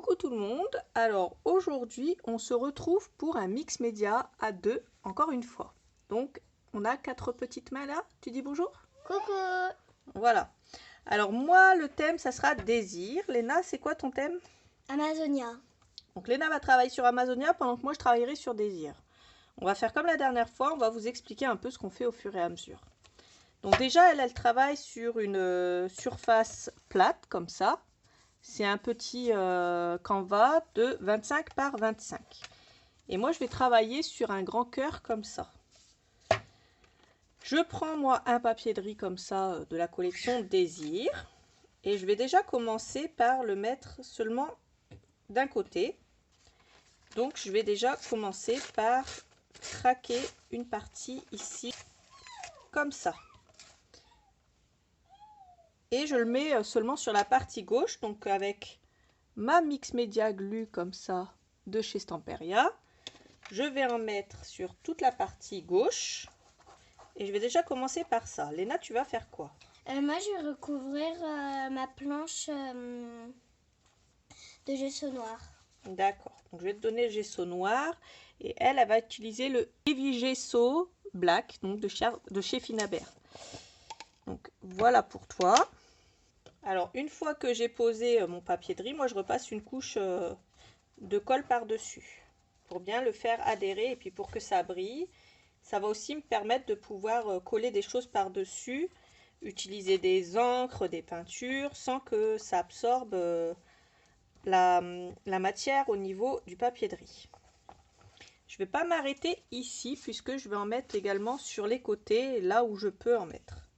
Coucou tout le monde, alors aujourd'hui on se retrouve pour un mix média à deux, encore une fois. Donc on a 4 petites mains là, tu dis bonjour? Coucou. Voilà, alors moi le thème ça sera désir. Léna, c'est quoi ton thème? Amazonia. Donc Léna va travailler sur Amazonia pendant que moi je travaillerai sur désir. On va faire comme la dernière fois, on va vous expliquer un peu ce qu'on fait au fur et à mesure. Donc déjà elle travaille sur une surface plate comme ça. C'est un petit canevas de 25 par 25. Et moi, je vais travailler sur un grand cœur comme ça. Je prends, moi, un papier de riz comme ça de la collection Désir. Et je vais déjà commencer par le mettre seulement d'un côté. Donc, je vais déjà commencer par craquer une partie ici, comme ça. Et je le mets seulement sur la partie gauche, donc avec ma Mix Media Glue comme ça de chez Stamperia. Je vais en mettre sur toute la partie gauche. Et je vais déjà commencer par ça. Léna, tu vas faire quoi? Moi, je vais recouvrir ma planche de gesso noir. D'accord. Donc, je vais te donner le gesso noir. Et elle va utiliser le Heavy Gesso Black, donc de chez Finabert. Donc, voilà pour toi. Alors, une fois que j'ai posé mon papier de riz, moi, je repasse une couche de colle par-dessus pour bien le faire adhérer et puis pour que ça brille. Ça va aussi me permettre de pouvoir coller des choses par-dessus, utiliser des encres, des peintures, sans que ça absorbe la matière au niveau du papier de riz. Je ne vais pas m'arrêter ici puisque je vais en mettre également sur les côtés, là où je peux en mettre.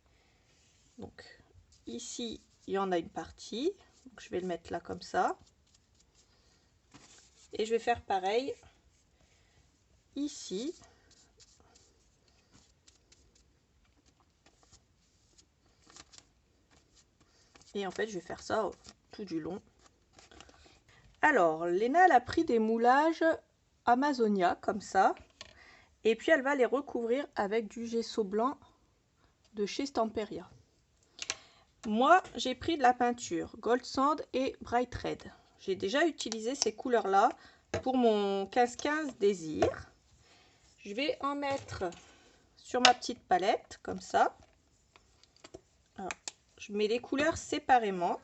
Donc ici, il y en a une partie. Donc, je vais le mettre là comme ça. Et je vais faire pareil ici. Et en fait, je vais faire ça tout du long. Alors, Léna, elle a pris des moulages Amazonia, comme ça. Et puis, elle va les recouvrir avec du gesso blanc de chez Stamperia. Moi, j'ai pris de la peinture Gold Sand et Bright Red. J'ai déjà utilisé ces couleurs-là pour mon 15-15 Désir. Je vais en mettre sur ma petite palette, comme ça. Alors, je mets les couleurs séparément.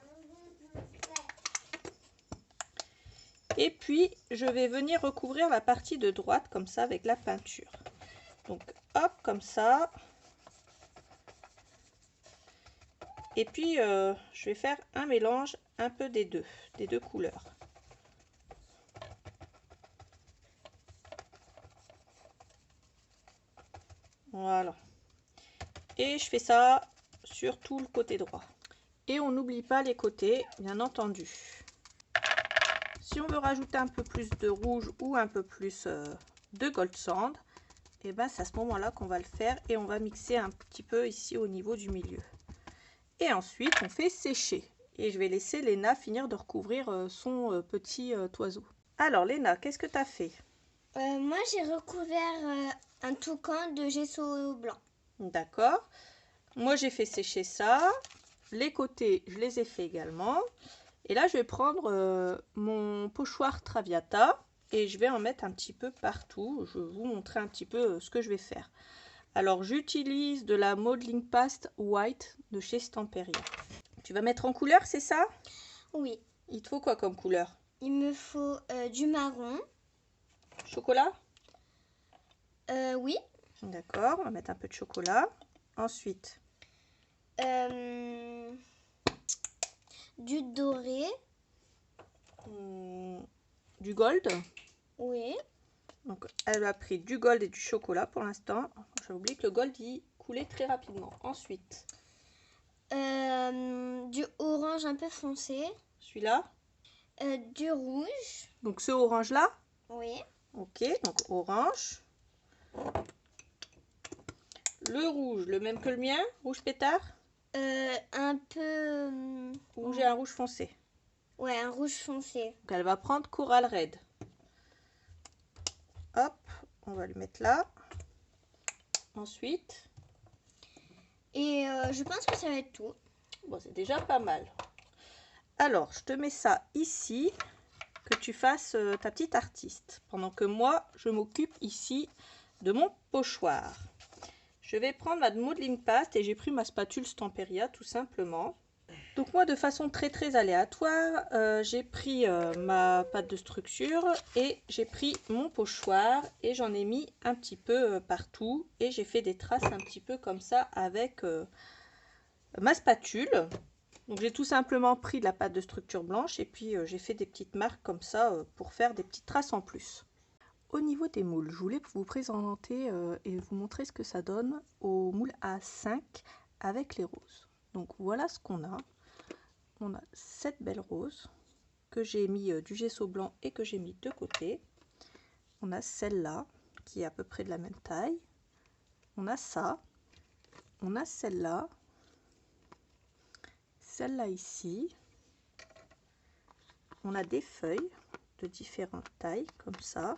Et puis, je vais venir recouvrir la partie de droite, comme ça, avec la peinture. Donc, hop, comme ça. Et puis, je vais faire un mélange un peu des deux couleurs. Voilà. Et je fais ça sur tout le côté droit. Et on n'oublie pas les côtés, bien entendu. Si on veut rajouter un peu plus de rouge ou un peu plus de Gold Sand, et ben c'est à ce moment-là qu'on va le faire et on va mixer un petit peu ici au niveau du milieu. Et ensuite, on fait sécher. Et je vais laisser Léna finir de recouvrir son petit oiseau. Alors Léna, qu'est-ce que tu as fait? Moi, j'ai recouvert un toucan de gesso blanc. D'accord. Moi, j'ai fait sécher ça. Les côtés, je les ai fait également. Et là, je vais prendre mon pochoir Traviata et je vais en mettre un petit peu partout. Je vais vous montrer un petit peu ce que je vais faire. Alors, j'utilise de la Modeling Paste White de chez Stamperia. Tu vas mettre en couleur, c'est ça? Oui. Il te faut quoi comme couleur? Il me faut du marron. Chocolat? Oui. D'accord, on va mettre un peu de chocolat. Ensuite, du doré. Du gold. Oui. Donc, elle a pris du gold et du chocolat pour l'instant. J'ai oublié que le gold, il coulait très rapidement. Ensuite, du orange un peu foncé. celui-là. Du rouge. Donc, ce orange-là. Oui. Ok, donc orange. Le rouge, le même que le mien, rouge pétard. Un peu... Rouge et un rouge foncé. Ouais, un rouge foncé. Donc, elle va prendre Coral Red. Hop, on va lui mettre là. Ensuite. Et je pense que ça va être tout. Bon, c'est déjà pas mal. Alors, je te mets ça ici. que tu fasses ta petite artiste. Pendant que moi, je m'occupe ici de mon pochoir. Je vais prendre ma modeling paste et j'ai pris ma spatule Stamperia tout simplement. Donc moi, de façon très aléatoire, j'ai pris ma pâte de structure et j'ai pris mon pochoir et j'en ai mis un petit peu partout et j'ai fait des traces un petit peu comme ça avec ma spatule. Donc j'ai tout simplement pris de la pâte de structure blanche et puis j'ai fait des petites marques comme ça pour faire des petites traces en plus. Au niveau des moules, je voulais vous présenter et vous montrer ce que ça donne au moule A5 avec les roses. Donc voilà ce qu'on a. On a cette belle rose que j'ai mis du gesso blanc et que j'ai mis de côté. On a celle-là qui est à peu près de la même taille. On a ça. On a celle-là. Celle-là ici. On a des feuilles de différentes tailles comme ça.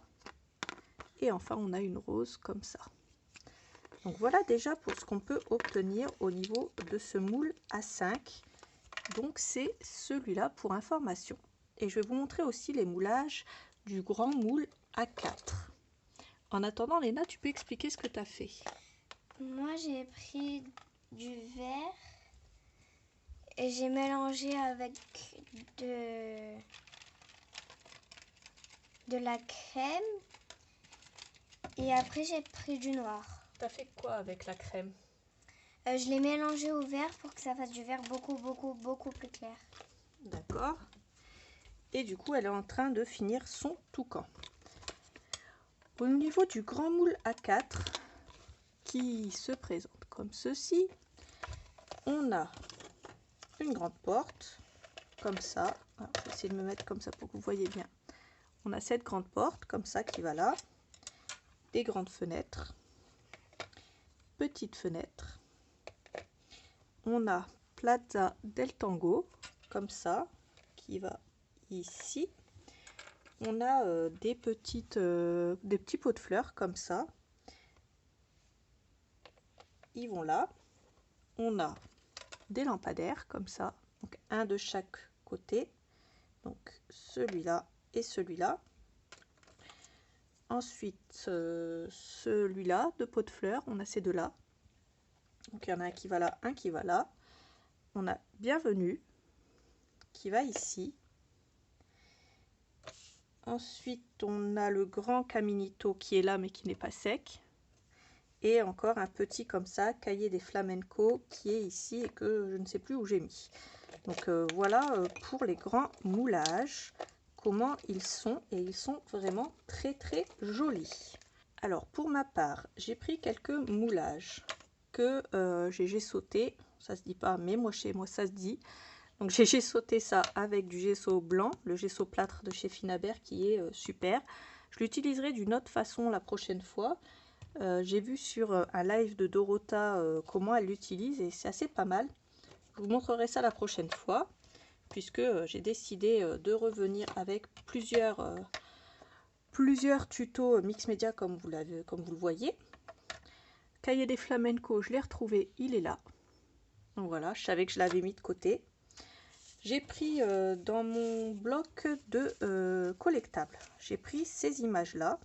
Et enfin on a une rose comme ça. Donc voilà déjà pour ce qu'on peut obtenir au niveau de ce moule A5. Donc c'est celui-là pour information. Et je vais vous montrer aussi les moulages du grand moule A4. En attendant, Léna, tu peux expliquer ce que tu as fait? Moi, j'ai pris du verre et j'ai mélangé avec de la crème. Et après, j'ai pris du noir. Tu as fait quoi avec la crème? Je l'ai mélangé au verre pour que ça fasse du verre beaucoup plus clair. D'accord. Et du coup, elle est en train de finir son toucan. Au niveau du grand moule A4, qui se présente comme ceci, on a une grande porte, comme ça. Alors, je vais essayer de me mettre comme ça pour que vous voyez bien. On a cette grande porte, comme ça, qui va là. Des grandes fenêtres. Petites fenêtres. On a Plaza del Tango, comme ça, qui va ici. On a des petits pots de fleurs, comme ça. Ils vont là. On a des lampadaires, comme ça. Donc un de chaque côté. Donc celui-là et celui-là. Ensuite, celui-là, deux pots de fleurs. On a ces deux-là. Donc il y en a un qui va là, un qui va là. On a Bienvenue qui va ici. Ensuite, on a le grand Caminito qui est là mais qui n'est pas sec. Et encore un petit comme ça, Cahier des Flamenco qui est ici et que je ne sais plus où j'ai mis. Donc voilà pour les grands moulages, comment ils sont. Et ils sont vraiment très jolis. Alors pour ma part, j'ai pris quelques moulages que j'ai gessauté. Ça se dit pas, mais moi chez moi ça se dit. Donc j'ai gessauté ça avec du gesso blanc, le gesso plâtre de chez Finabert qui est super. Je l'utiliserai d'une autre façon la prochaine fois. J'ai vu sur un live de Dorota comment elle l'utilise et c'est assez pas mal. Je vous montrerai ça la prochaine fois puisque j'ai décidé de revenir avec plusieurs tutos mix média comme vous le voyez. Cahier des Flamenco, je l'ai retrouvé, il est là. Donc voilà, je savais que je l'avais mis de côté. J'ai pris dans mon bloc de collectables, j'ai pris ces images-là.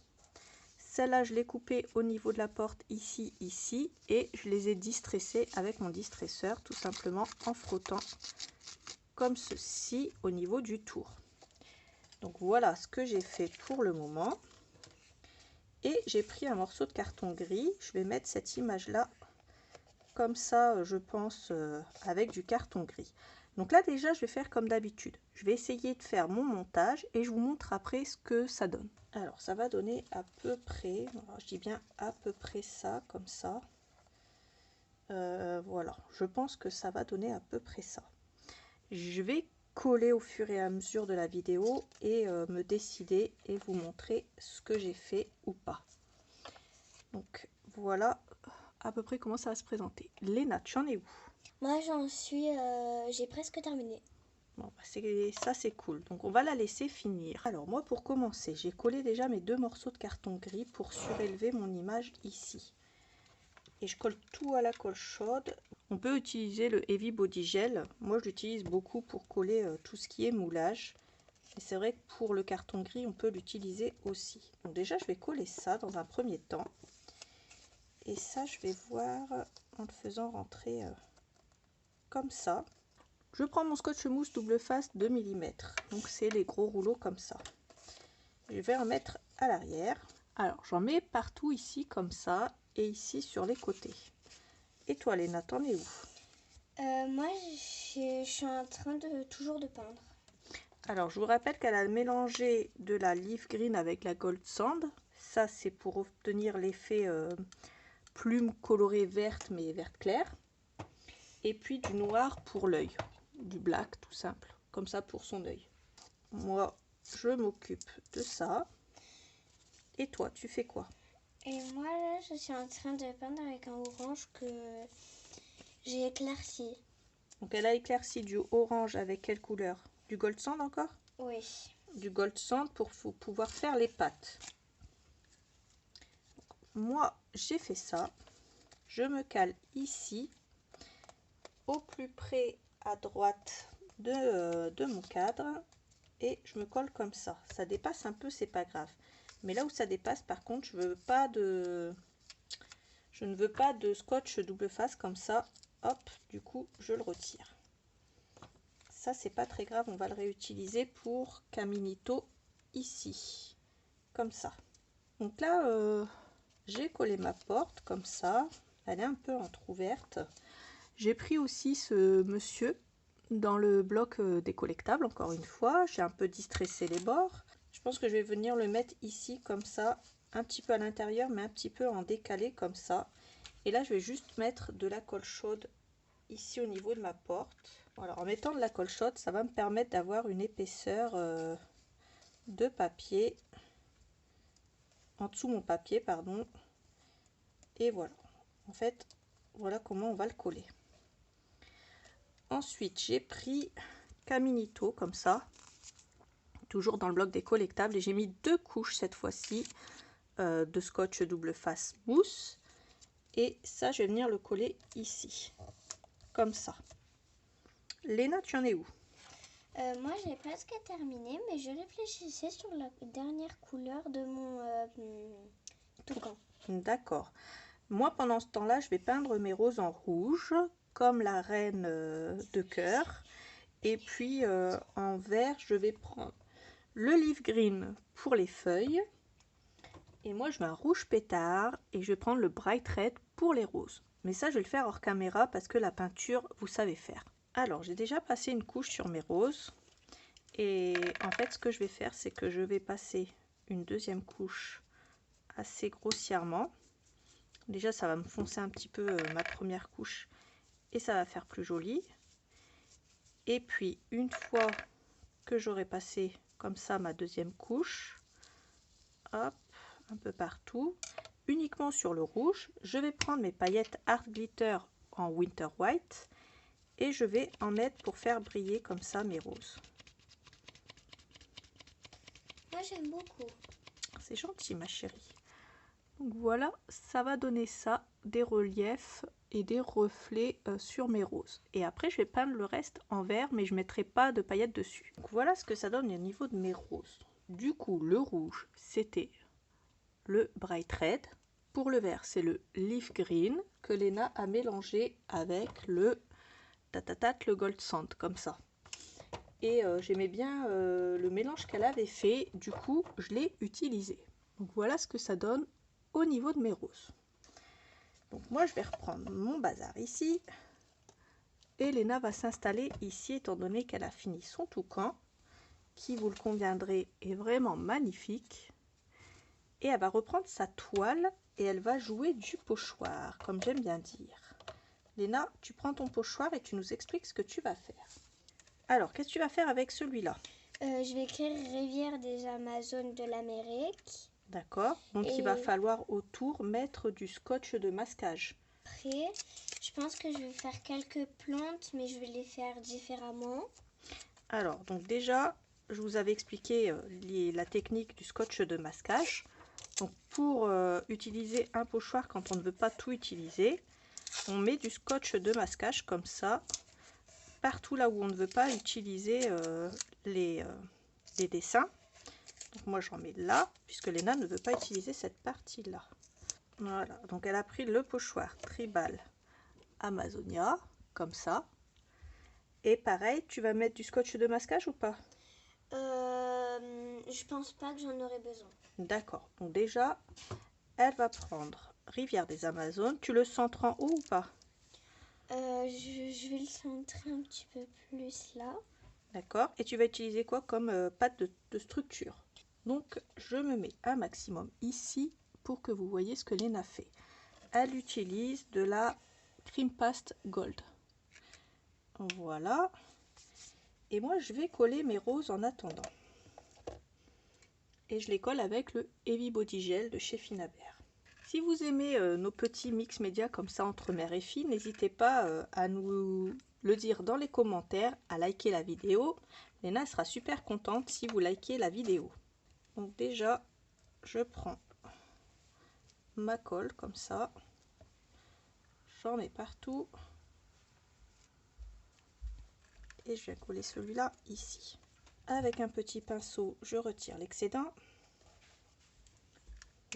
Celle-là, je l'ai coupée au niveau de la porte ici, ici, et je les ai distressées avec mon distresseur, tout simplement en frottant comme ceci au niveau du tour. Donc voilà ce que j'ai fait pour le moment. Et j'ai pris un morceau de carton gris, je vais mettre cette image-là comme ça, je pense, avec du carton gris. Donc là déjà je vais faire comme d'habitude, je vais essayer de faire mon montage et je vous montre après ce que ça donne. Alors ça va donner à peu près, alors, je dis bien à peu près ça, comme ça. Voilà, je pense que ça va donner à peu près ça. Je vais coller au fur et à mesure de la vidéo et me décider et vous montrer ce que j'ai fait ou pas. Donc voilà à peu près comment ça va se présenter. Léna, tu en es où? Moi, j'ai presque terminé. Bon, bah ça c'est cool. Donc on va la laisser finir. Alors moi pour commencer, j'ai collé déjà mes deux morceaux de carton gris pour surélever mon image ici. Et je colle tout à la colle chaude. On peut utiliser le Heavy Body Gel. Moi je l'utilise beaucoup pour coller tout ce qui est moulage. Et c'est vrai que pour le carton gris, on peut l'utiliser aussi. Donc déjà, je vais coller ça dans un premier temps. Et ça, je vais voir en le faisant rentrer comme ça. Je prends mon scotch mousse double face 2 mm. Donc c'est les gros rouleaux comme ça. Je vais en mettre à l'arrière. Alors, j'en mets partout ici comme ça et ici sur les côtés. Et toi, Léna, t'en es où? Moi, je suis en train de toujours de peindre. Alors, je vous rappelle qu'elle a mélangé de la leaf green avec la gold sand. Ça, c'est pour obtenir l'effet plume colorée verte, mais verte claire. Et puis du noir pour l'œil. Du black, tout simple. Comme ça pour son œil. Moi, je m'occupe de ça. Et toi, tu fais quoi? Et moi, là, je suis en train de peindre avec un orange que j'ai éclairci. Donc, elle a éclairci du orange avec quelle couleur? Du gold sand encore? Oui. Du gold sand pour pouvoir faire les pattes. Moi, j'ai fait ça. Je me cale ici, au plus près à droite de mon cadre, et je me colle comme ça. Ça dépasse un peu, c'est pas grave. Mais là où ça dépasse, par contre, je ne veux pas de scotch double face comme ça. Hop, du coup, je le retire. Ça, c'est pas très grave, on va le réutiliser pour Caminito ici, comme ça. Donc là, j'ai collé ma porte comme ça, elle est un peu entrouverte. J'ai pris aussi ce monsieur dans le bloc des collectables, encore une fois. J'ai un peu distressé les bords. Je pense que je vais venir le mettre ici comme ça, un petit peu à l'intérieur, mais un petit peu en décalé comme ça. Et là, je vais juste mettre de la colle chaude ici au niveau de ma porte. Voilà, en mettant de la colle chaude, ça va me permettre d'avoir une épaisseur de papier en dessous mon papier, pardon. Et voilà, en fait, voilà comment on va le coller. Ensuite, j'ai pris Caminito comme ça, toujours dans le bloc des collectables, et j'ai mis 2 couches cette fois-ci de scotch double face mousse. Et ça, je vais venir le coller ici, comme ça. Léna, tu en es où? Moi, j'ai presque terminé, mais je réfléchissais sur la dernière couleur de mon toucan. D'accord. Moi, pendant ce temps-là, je vais peindre mes roses en rouge, comme la reine de cœur. Et puis, en vert, je vais prendre le leaf green pour les feuilles. Et moi, je mets un rouge pétard et je vais prendre le bright red pour les roses. Mais ça, je vais le faire hors caméra parce que la peinture, vous savez faire. Alors, j'ai déjà passé une couche sur mes roses. Et en fait, ce que je vais faire, c'est que je vais passer une deuxième couche assez grossièrement. Déjà, ça va me foncer un petit peu ma première couche et ça va faire plus joli. Et puis, une fois que j'aurai passé comme ça ma deuxième couche, hop, un peu partout, uniquement sur le rouge, je vais prendre mes paillettes Art Glitter en Winter White et je vais en mettre pour faire briller comme ça mes roses. Moi, j'aime beaucoup. C'est gentil, ma chérie. Donc voilà, ça va donner ça, des reliefs et des reflets sur mes roses. Et après, je vais peindre le reste en vert, mais je ne mettrai pas de paillettes dessus. Donc voilà ce que ça donne au niveau de mes roses. Du coup, le rouge, c'était le bright red. Pour le vert, c'est le leaf green que Léna a mélangé avec le le gold sand, comme ça. Et j'aimais bien le mélange qu'elle avait fait, du coup, je l'ai utilisé. Donc voilà ce que ça donne au niveau de mes roses. Donc moi, je vais reprendre mon bazar ici. Et Léna va s'installer ici, étant donné qu'elle a fini son toucan, qui, vous le conviendrez, est vraiment magnifique. Et elle va reprendre sa toile et elle va jouer du pochoir, comme j'aime bien dire. Léna, tu prends ton pochoir et tu nous expliques ce que tu vas faire. Alors, qu'est-ce que tu vas faire avec celui-là? Je vais écrire Rivière des Amazones de l'Amérique. D'accord. Donc, il va falloir autour mettre du scotch de masquage. Après, je pense que je vais faire quelques plantes, mais je vais les faire différemment. Alors, donc déjà, je vous avais expliqué la technique du scotch de masquage. Donc, pour utiliser un pochoir quand on ne veut pas tout utiliser, on met du scotch de masquage comme ça, partout là où on ne veut pas utiliser les les dessins. Donc moi j'en mets là, puisque Léna ne veut pas utiliser cette partie-là. Voilà, donc elle a pris le pochoir Tribal Amazonia, comme ça. Et pareil, tu vas mettre du scotch de masquage ou pas? Je pense pas que j'en aurai besoin. D'accord, donc déjà, elle va prendre Rivière des Amazones. Tu le centres en haut ou pas? Je vais le centrer un petit peu plus là. D'accord, et tu vas utiliser quoi comme pâte de structure? Donc je me mets un maximum ici pour que vous voyez ce que Léna fait. Elle utilise de la Cream Paste Gold. Voilà. Et moi je vais coller mes roses en attendant. Et je les colle avec le Heavy Body Gel de chez Finabert. Si vous aimez nos petits mix médias comme ça entre mère et fille, n'hésitez pas à nous le dire dans les commentaires, à liker la vidéo. Léna sera super contente si vous likez la vidéo. Donc déjà, je prends ma colle comme ça. J'en mets partout. Et je vais coller celui-là ici. Avec un petit pinceau, je retire l'excédent.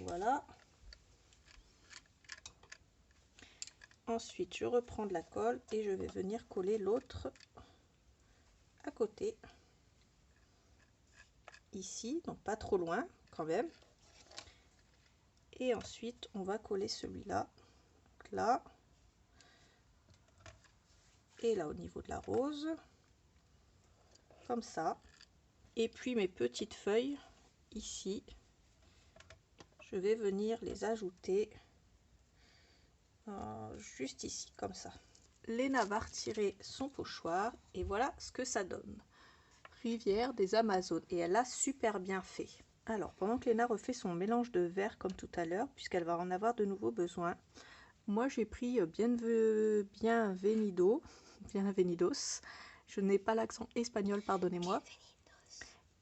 Voilà. Ensuite, je reprends de la colle et je vais venir coller l'autre à côté. Ici, donc pas trop loin quand même. Et ensuite, on va coller celui-là. Là. Et là au niveau de la rose. Comme ça. Et puis mes petites feuilles ici. Je vais venir les ajouter juste ici, comme ça. Léna va retirer son pochoir et voilà ce que ça donne. Rivière des Amazones, et elle a super bien fait. Alors pendant que Léna refait son mélange de verre comme tout à l'heure, puisqu'elle va en avoir de nouveau besoin, moi j'ai pris Bienvenidos, je n'ai pas l'accent espagnol, pardonnez-moi,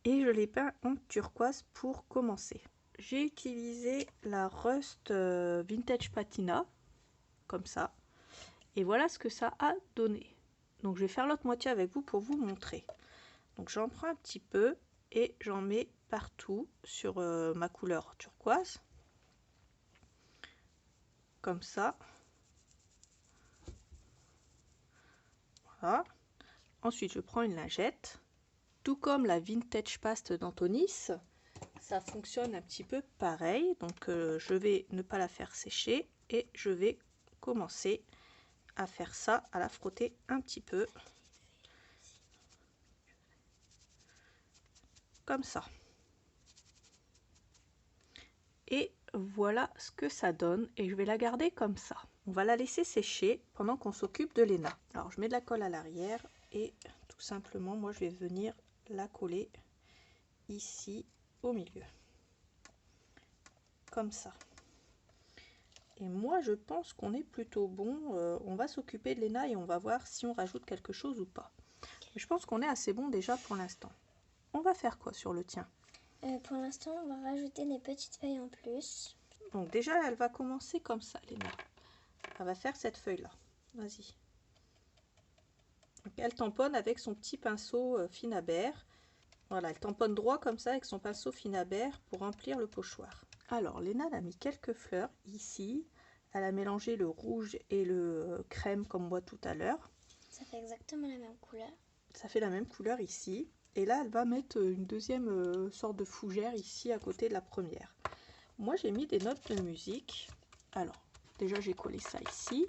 et je l'ai peint en turquoise pour commencer. J'ai utilisé la Rust Vintage Patina, comme ça, et voilà ce que ça a donné. Donc je vais faire l'autre moitié avec vous pour vous montrer. Donc j'en prends un petit peu et j'en mets partout sur ma couleur turquoise, comme ça. Voilà. Ensuite je prends une lingette, tout comme la Vintage Paste d'Antonis, ça fonctionne un petit peu pareil. Donc je vais ne pas la faire sécher et je vais commencer à faire ça, à la frotter un petit peu, comme ça. Et voilà ce que ça donne, et je vais la garder comme ça. On va la laisser sécher pendant qu'on s'occupe de Léna. Alors je mets de la colle à l'arrière et tout simplement moi je vais venir la coller ici au milieu, comme ça. Et moi je pense qu'on est plutôt bon. On va s'occuper de Léna et on va voir si on rajoute quelque chose ou pas. Mais je pense qu'on est assez bon déjà pour l'instant. On va faire quoi sur le tien? Pour l'instant, on va rajouter des petites feuilles en plus. Donc déjà, elle va commencer comme ça, Léna. Elle va faire cette feuille-là. Vas-y. Elle tamponne avec son petit pinceau Finabert. Voilà, elle tamponne droit comme ça avec son pinceau Finabert pour remplir le pochoir. Alors, Léna a mis quelques fleurs ici. Elle a mélangé le rouge et le crème comme moi tout à l'heure. Ça fait exactement la même couleur. Ça fait la même couleur ici. Et là, elle va mettre une deuxième sorte de fougère ici à côté de la première. Moi, j'ai mis des notes de musique. Alors, déjà, j'ai collé ça ici.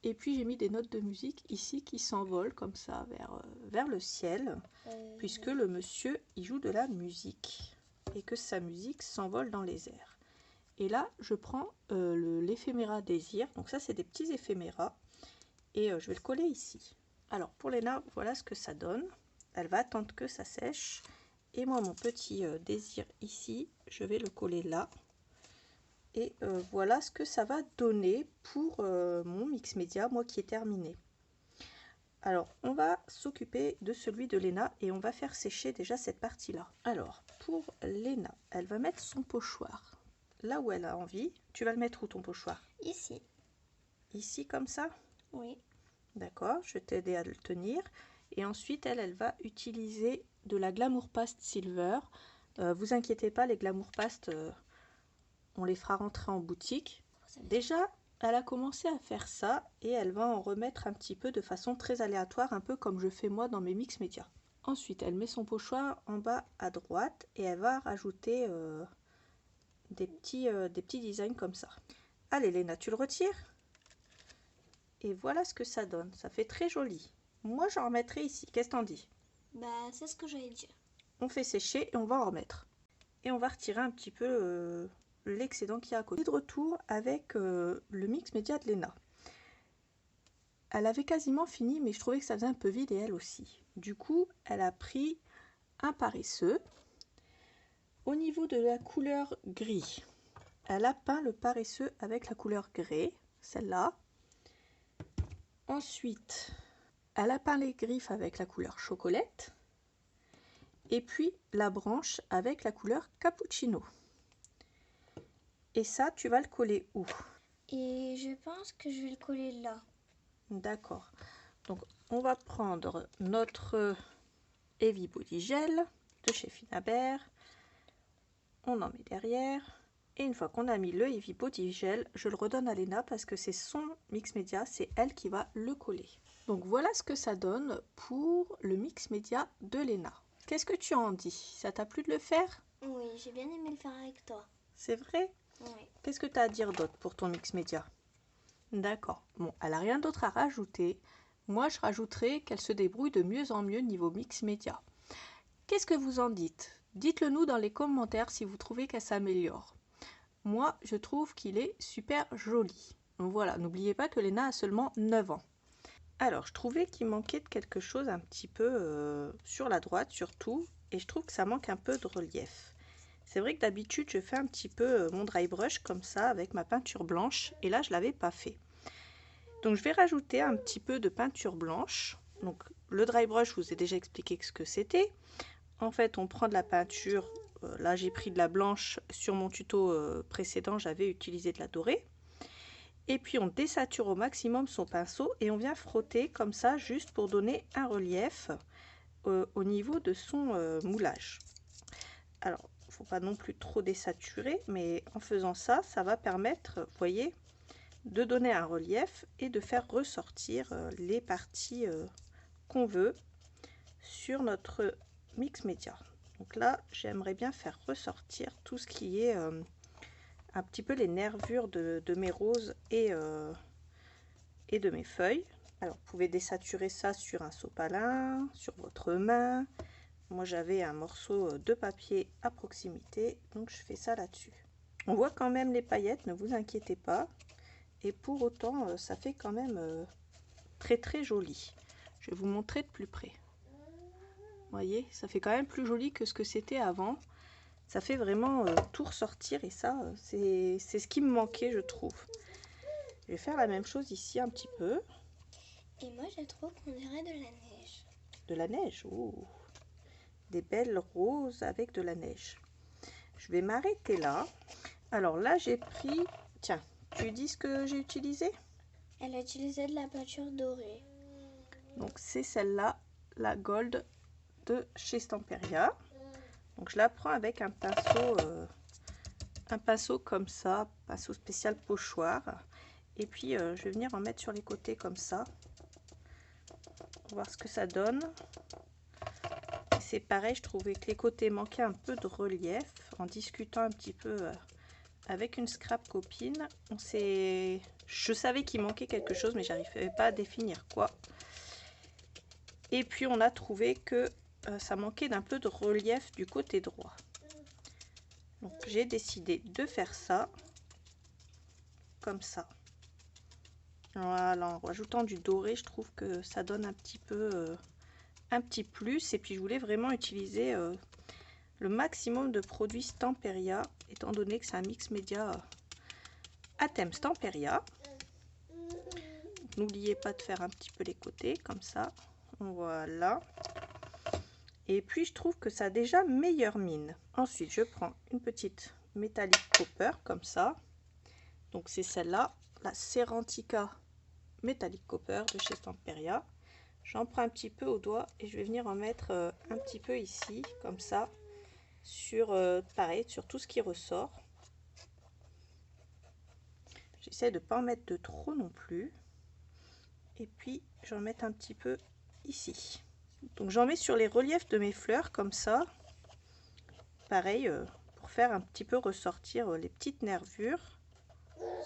Et puis, j'ai mis des notes de musique ici qui s'envolent comme ça vers le ciel. Puisque le monsieur, il joue de la musique. Et que sa musique s'envole dans les airs. Et là, je prends l'éphéméra désir. Donc ça, c'est des petits éphéméras. Et je vais le coller ici. Alors, pour Léna, voilà ce que ça donne. Elle va attendre que ça sèche. Et moi, mon petit désir ici, je vais le coller là. Et voilà ce que ça va donner pour mon mix média, moi qui est terminé. Alors, on va s'occuper de celui de Léna et on va faire sécher déjà cette partie-là. Alors, pour Léna, elle va mettre son pochoir là où elle a envie. Tu vas le mettre où ton pochoir? Ici. Ici, comme ça? Oui. D'accord, je vais t'aider à le tenir. Et ensuite, elle va utiliser de la Glamour Paste Silver. Vous inquiétez pas, les Glamour Paste, on les fera rentrer en boutique. Déjà, elle a commencé à faire ça et elle va en remettre un petit peu de façon très aléatoire, un peu comme je fais moi dans mes mix médias. Ensuite, elle met son pochoir en bas à droite et elle va rajouter des petits designs comme ça. Allez Léna, tu le retires? Et voilà ce que ça donne. Ça fait très joli. Moi, j'en remettrai ici. Qu'est-ce que t'en dis? Bah, c'est ce que j'allais dire. On fait sécher et on va en remettre. Et on va retirer un petit peu l'excédent qu'il y a à côté. De retour avec le mix média de Léna. Elle avait quasiment fini, mais je trouvais que ça faisait un peu vide et elle aussi. Du coup, elle a pris un paresseux. Au niveau de la couleur gris, elle a peint le paresseux avec la couleur grès, celle-là. Ensuite, elle a peint les griffes avec la couleur chocolate. Et puis la branche avec la couleur cappuccino. Et ça, tu vas le coller où? Et je pense que je vais le coller là. D'accord. Donc, on va prendre notre Heavy Body Gel de chez Finabert. On en met derrière. Et une fois qu'on a mis le Heavy Body Gel, je le redonne à Léna parce que c'est son mix média, c'est elle qui va le coller. Donc, voilà ce que ça donne pour le mix média de Léna. Qu'est-ce que tu en dis? Ça t'a plu de le faire? Oui, j'ai bien aimé le faire avec toi. C'est vrai? Oui. Qu'est-ce que tu as à dire d'autre pour ton mix média? D'accord. Bon, elle n'a rien d'autre à rajouter. Moi, je rajouterai qu'elle se débrouille de mieux en mieux niveau mix média. Qu'est-ce que vous en dites? Dites-le nous dans les commentaires si vous trouvez qu'elle s'améliore. Moi, je trouve qu'il est super joli. Donc voilà, n'oubliez pas que Léna a seulement 9 ans. Alors, je trouvais qu'il manquait de quelque chose un petit peu sur la droite surtout, et je trouve que ça manque un peu de relief. C'est vrai que d'habitude, je fais un petit peu mon dry brush comme ça avec ma peinture blanche, et là, je ne l'avais pas fait. Donc, je vais rajouter un petit peu de peinture blanche. Donc, le dry brush, je vous ai déjà expliqué ce que c'était. En fait, on prend de la peinture, là, j'ai pris de la blanche. Sur mon tuto précédent, j'avais utilisé de la dorée. Et puis on désature au maximum son pinceau et on vient frotter comme ça juste pour donner un relief au niveau de son moulage. Alors, il ne faut pas non plus trop désaturer, mais en faisant ça, ça va permettre, vous voyez, de donner un relief et de faire ressortir les parties qu'on veut sur notre mix média. Donc là, j'aimerais bien faire ressortir tout ce qui est un petit peu les nervures de mes roses et de mes feuilles. Alors, vous pouvez désaturer ça sur un sopalin, sur votre main. Moi, j'avais un morceau de papier à proximité, donc je fais ça là-dessus. On voit quand même les paillettes, ne vous inquiétez pas. Et pour autant, ça fait quand même très très joli. Je vais vous montrer de plus près. Vous voyez, ça fait quand même plus joli que ce que c'était avant. Ça fait vraiment tout ressortir et ça, c'est ce qui me manquait, je trouve. Je vais faire la même chose ici un petit peu. Et moi, je trouve qu'on dirait de la neige. De la neige, oh. Des belles roses avec de la neige. Je vais m'arrêter là. Alors là, j'ai pris... Tiens, tu dis ce que j'ai utilisé? Elle a utilisé de la peinture dorée. Donc c'est celle-là, la Gold de chez Stamperia. Donc je la prends avec un pinceau comme ça, pinceau spécial pochoir. Et puis je vais venir en mettre sur les côtés comme ça. Pour voir ce que ça donne. C'est pareil, je trouvais que les côtés manquaient un peu de relief. En discutant un petit peu avec une scrap copine, je savais qu'il manquait quelque chose, mais j'arrivais pas à définir quoi. Et puis on a trouvé que ça manquait d'un peu de relief du côté droit. Donc j'ai décidé de faire ça comme ça. Voilà, en rajoutant du doré, je trouve que ça donne un petit peu un petit plus. Et puis je voulais vraiment utiliser le maximum de produits Stamperia, étant donné que c'est un mix média à thème Stamperia. N'oubliez pas de faire un petit peu les côtés comme ça. Voilà. Et puis je trouve que ça a déjà meilleure mine. Ensuite, je prends une petite métallique copper comme ça. Donc c'est celle-là, la Serantica métallique copper de chez Stamperia. J'en prends un petit peu au doigt et je vais venir en mettre un petit peu ici, comme ça, sur, pareil, sur tout ce qui ressort. J'essaie de ne pas en mettre de trop non plus. Et puis, j'en mets un petit peu ici. Donc, j'en mets sur les reliefs de mes fleurs, comme ça. Pareil, pour faire un petit peu ressortir les petites nervures.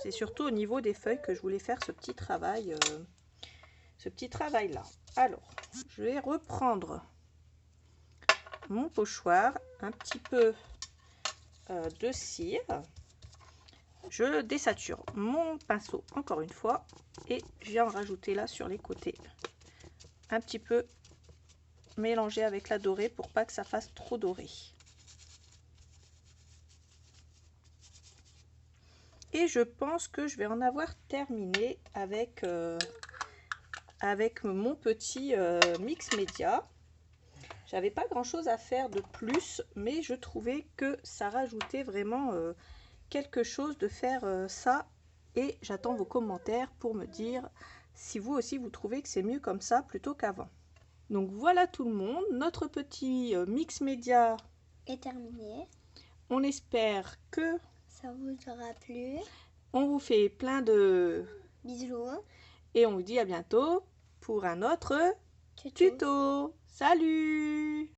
C'est surtout au niveau des feuilles que je voulais faire ce petit travail là. Alors, je vais reprendre mon pochoir, un petit peu de cire. Je désature mon pinceau encore une fois et je viens en rajouter là sur les côtés. Un petit peu mélangé avec la dorée pour pas que ça fasse trop doré. Et je pense que je vais en avoir terminé avec mon petit mix média. J'avais pas grand chose à faire de plus, mais je trouvais que ça rajoutait vraiment quelque chose de faire ça. Et j'attends vos commentaires pour me dire si vous aussi vous trouvez que c'est mieux comme ça plutôt qu'avant. Donc voilà tout le monde, notre petit mix média est terminé. On espère que ça vous aura plu. On vous fait plein de bisous. Et on vous dit à bientôt pour un autre tuto. Salut!